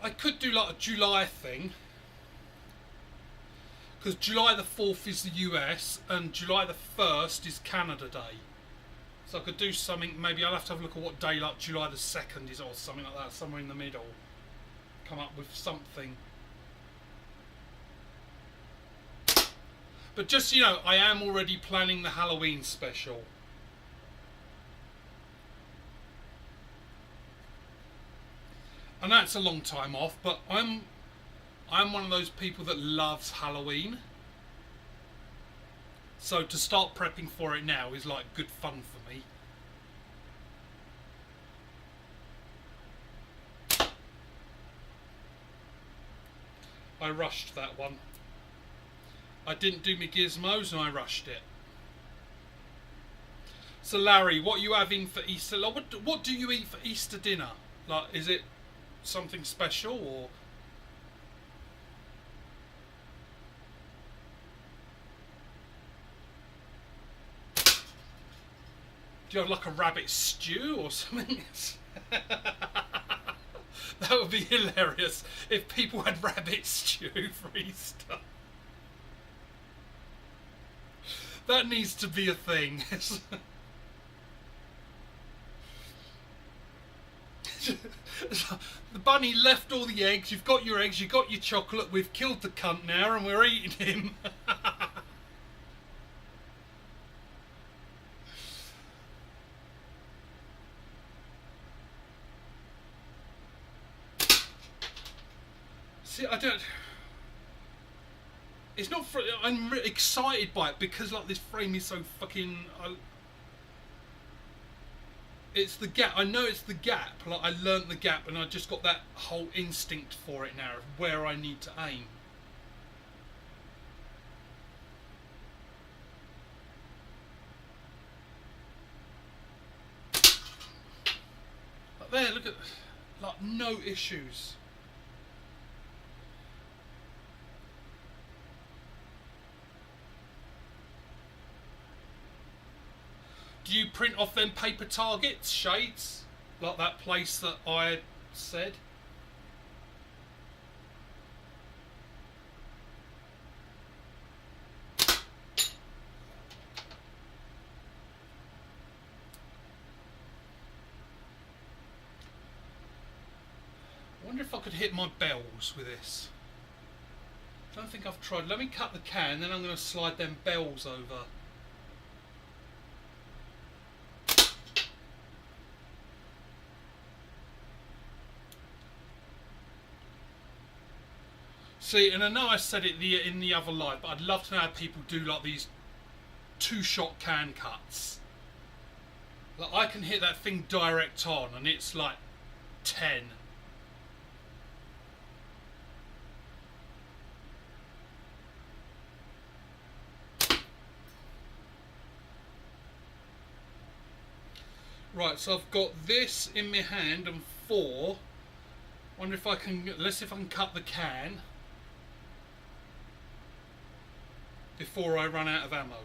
I could do like a July thing, because July the 4th is the US and July the 1st is Canada Day. So I could do something, maybe I'll have to have a look at what day, like July the 2nd is or something like that, somewhere in the middle. Come up with something. But just, you know, I am already planning the Halloween special. I know it's a long time off, but I'm one of those people that loves Halloween. So to start prepping for it now is like good fun for me. I rushed that one. I didn't do my gizmos and I rushed it. So Larry, what are you having for Easter? Like, what do you eat for Easter dinner? Like, is it something special or Do you have like a rabbit stew or something? That would be hilarious if people had rabbit stew for Easter. That needs to be a thing. The bunny left all the eggs. You've got your eggs. You've got your chocolate. We've killed the cunt now, and we're eating him. See, I don't. It's not. I'm excited by it because like this frame is so fucking. It's the gap. I know it's the gap. Like I learnt the gap, and I just got that whole instinct for it now of where I need to aim. But there, look at, like no issues. Do you print off them paper targets, Shades? Like that place that I said? I wonder if I could hit my bells with this. I don't think I've tried. Let me cut the can, then I'm going to slide them bells over. See, and I know I said it in the other live, but I'd love to know how people do like these two-shot can cuts. Like I can hit that thing direct on, and it's like 10. Right, so I've got this in my hand and 4. Wonder if I can. Let's see if I can cut the can before I run out of ammo.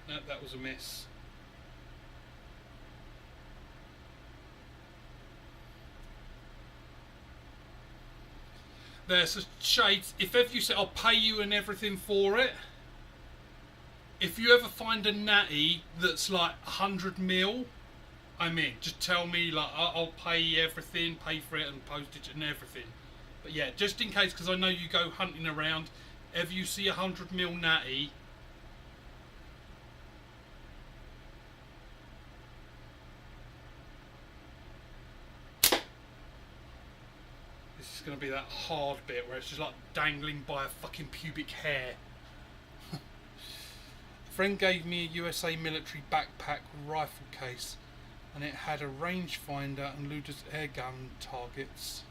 No, that was a miss. There's a Shades. If ever you say I'll pay you and everything for it, if you ever find a natty that's like 100 mil, I'm in. Just tell me, like, I'll pay everything, pay for it and postage and everything. But yeah, just in case, because I know you go hunting around, if you see 100 mil natty, this is going to be that hard bit where it's just like dangling by a fucking pubic hair. A friend gave me a USA military backpack rifle case, and it had a rangefinder and Luda's air gun targets.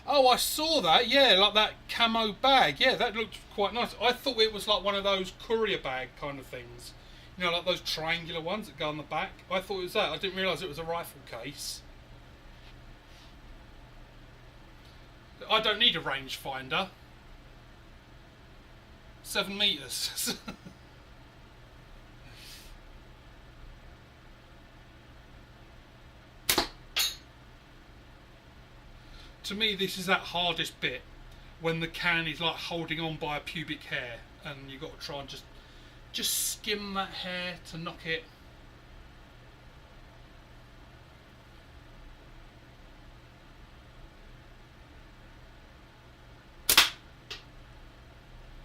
Oh, I saw that, yeah, like that camo bag. Yeah, that looked quite nice. I thought it was like one of those courier bag kind of things. You know, like those triangular ones that go on the back. I thought it was that. I didn't realise it was a rifle case. I don't need a rangefinder. 7 metres. To me, this is that hardest bit, when the can is like holding on by a pubic hair, and you've got to try and just skim that hair to knock it.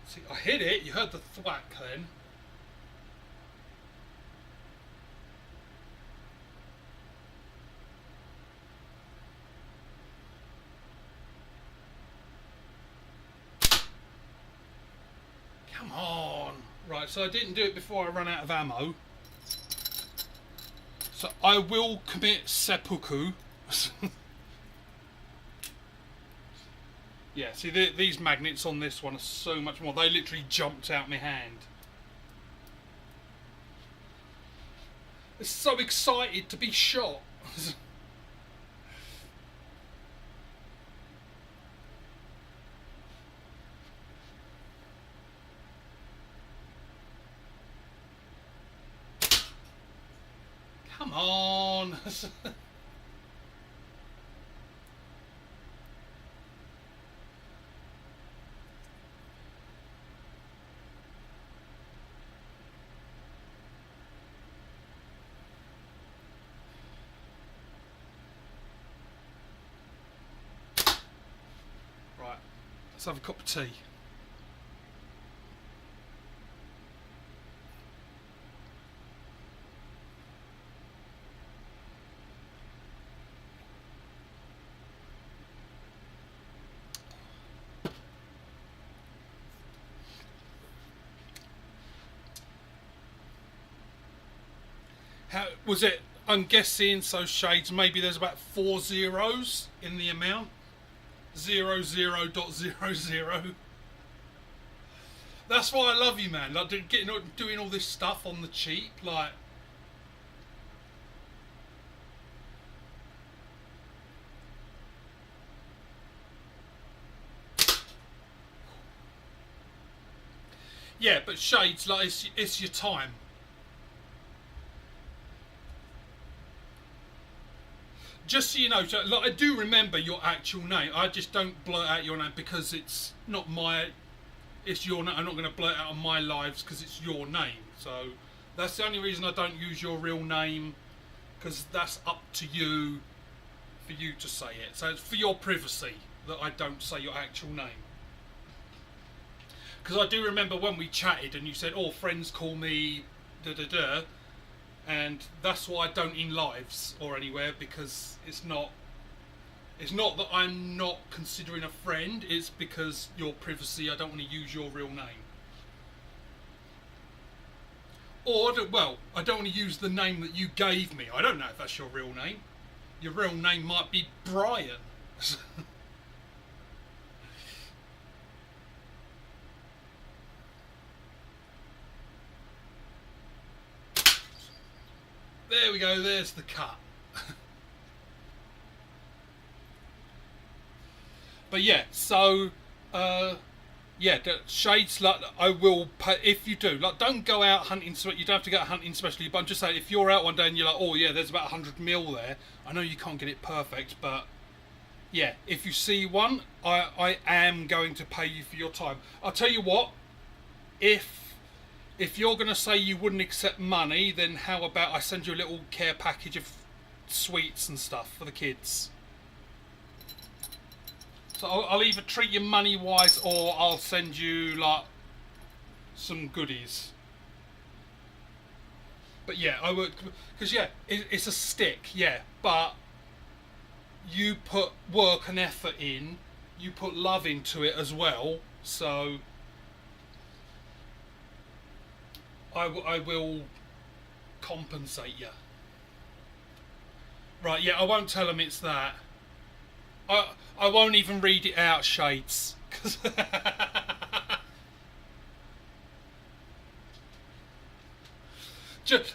See, I hit it. You heard the thwack then. Come on. Right, so I didn't do it before I ran out of ammo. So I will commit seppuku. Yeah, see these magnets on this one are so much more. They literally jumped out my hand. I'm so excited to be shot. Come on. Right, let's have a cup of tea. How was it? I'm guessing so. Shades. Maybe there's about 4 zeros in the amount. 00.00. That's why I love you, man. Like doing all this stuff on the cheap, like. Yeah, but Shades, like it's your time. Just so you know, like I do remember your actual name. I just don't blurt out your name because it's not my. It's your name. I'm not going to blurt out on my lives because it's your name. So that's the only reason I don't use your real name, because that's up to you, for you to say it. So it's for your privacy that I don't say your actual name. Because I do remember when we chatted and you said, "Oh, friends call me da da da," and that's why I don't in lives or anywhere, because it's not that I'm not considering a friend, it's because your privacy, I don't want to use your real name. Or, well, I don't want to use the name that you gave me. I don't know if that's your real name. Your real name might be Brian. There we go, there's the cut. But yeah, so yeah, the Shades, like I will pay if you do. Like, don't go out hunting. You don't have to go hunting specially. But I'm just saying, if you're out one day and you're like, oh yeah, there's about 100 mil there. I know you can't get it perfect, but yeah, if you see one, I am going to pay you for your time. I'll tell you what, if you're going to say you wouldn't accept money, then how about I send you a little care package of sweets and stuff for the kids. So I'll either treat you money wise, or I'll send you like some goodies. But yeah, I would, because yeah, it's a stick, yeah, but you put work and effort in, you put love into it as well. So I will compensate you. Right, yeah, I won't tell them it's that. I won't even read it out, Shades.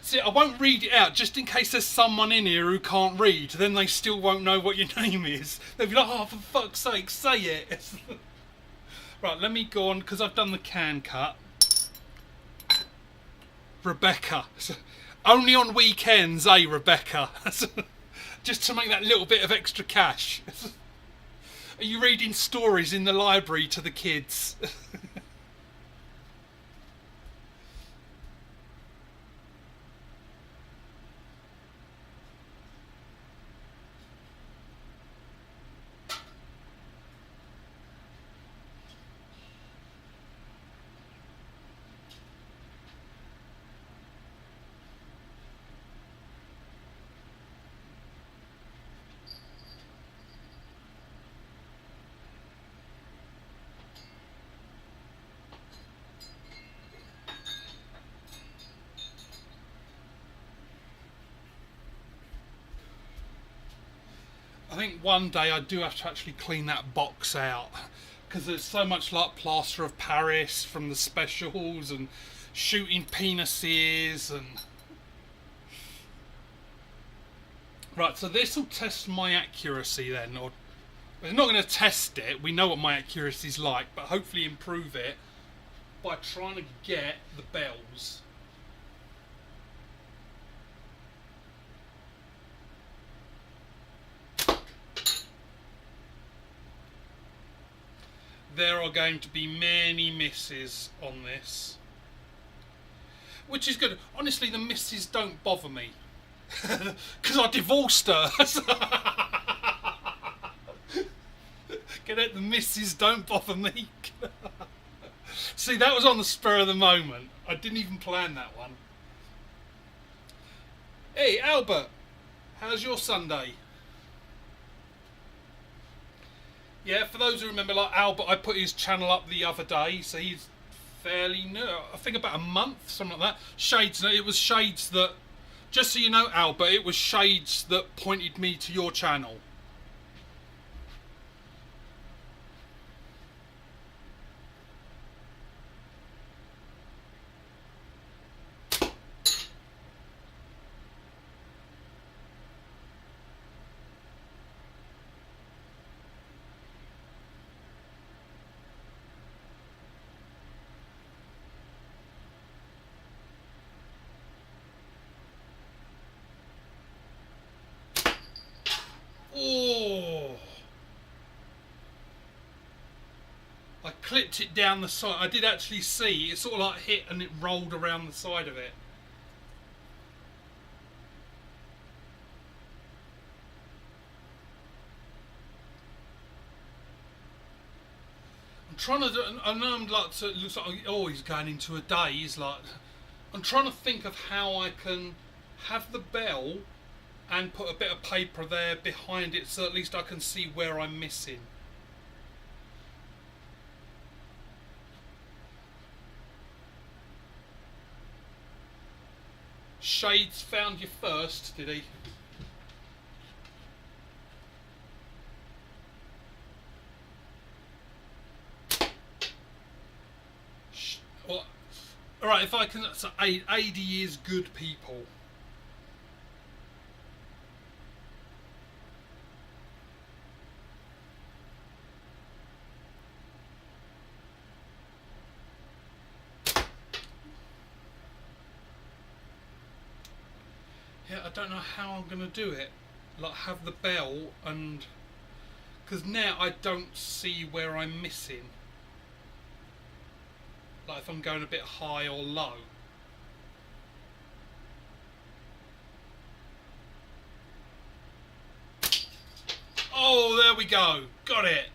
See, I won't read it out just in case there's someone in here who can't read. Then they still won't know what your name is. They'll be like, oh, for fuck's sake, say it. Right, let me go on, because I've done the can cut. Rebecca. Only on weekends, eh, Rebecca? Just to make that little bit of extra cash. Are you reading stories in the library to the kids? I think one day I do have to actually clean that box out, because there's so much like plaster of Paris from the specials and shooting penises and... Right, so this will test my accuracy then, or it's not going to test it, we know what my accuracy is like, but hopefully improve it by trying to get the bells. there are going to be many misses on this, which is good. Honestly, the misses don't bother me because I divorced her. Get it? The misses don't bother me. See, that was on the spur of the moment. I didn't even plan that one. Hey, Albert, how's your Sunday? Yeah, for those who remember, like Albert, I put his channel up the other day, so he's fairly new. I think about a month, something like that. Shades, it was Shades that, just so you know, Albert, it was Shades that pointed me to your channel. Oh, I clipped it down the side. I did actually see it sort of like hit and it rolled around the side of it. I'm trying to do, I know I'm like, it looks like, oh, he's going into a daze. Like, I'm trying to think of how I can have the bell and put a bit of paper there behind it so at least I can see where I'm missing. Shades found you first, did he? Well, alright, if I can, so 80 is good people. Yeah, I don't know how I'm going to do it. Like, have the bell and... because now I don't see where I'm missing. Like if I'm going a bit high or low. Oh, there we go. Got it.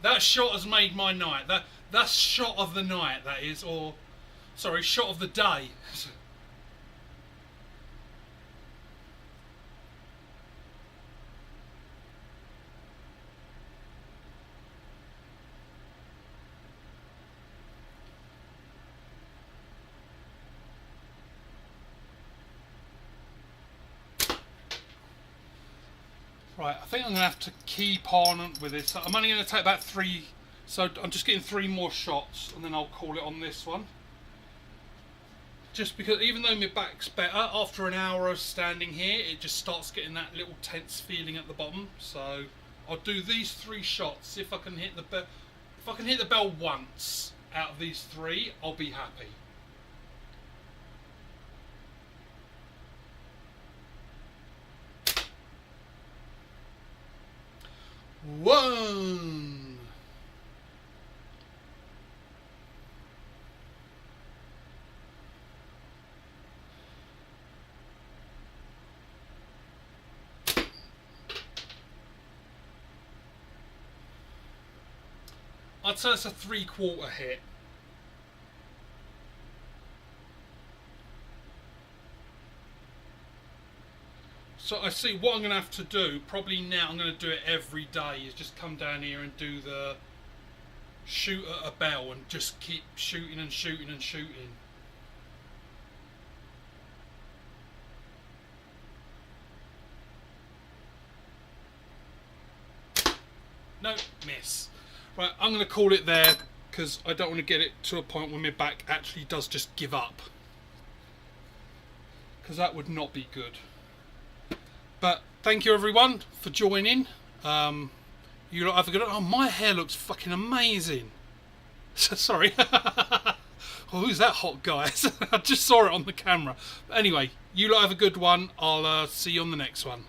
That shot has made my night. That's shot of the night, that is. Or, sorry, shot of the day. Right, I think I'm going to have to keep on with this. I'm only going to take about 3, so I'm just getting 3 more shots and then I'll call it on this one. Just because even though my back's better, after an hour of standing here, it just starts getting that little tense feeling at the bottom. So I'll do these 3 shots, see if I can hit the bell. If I can hit the bell once out of these 3, I'll be happy. One. I'd say it's a 3/4 hit. So I see what I'm going to have to do, probably now I'm going to do it every day, is just come down here and do the shoot at a bell and just keep shooting and shooting and shooting. No, miss. Right, I'm going to call it there because I don't want to get it to a point where my back actually does just give up. Because that would not be good. But thank you everyone for joining. You lot have a good... Oh, my hair looks fucking amazing. Sorry. Oh, who's that hot guy? I just saw it on the camera. But anyway, you lot have a good one. I'll see you on the next one.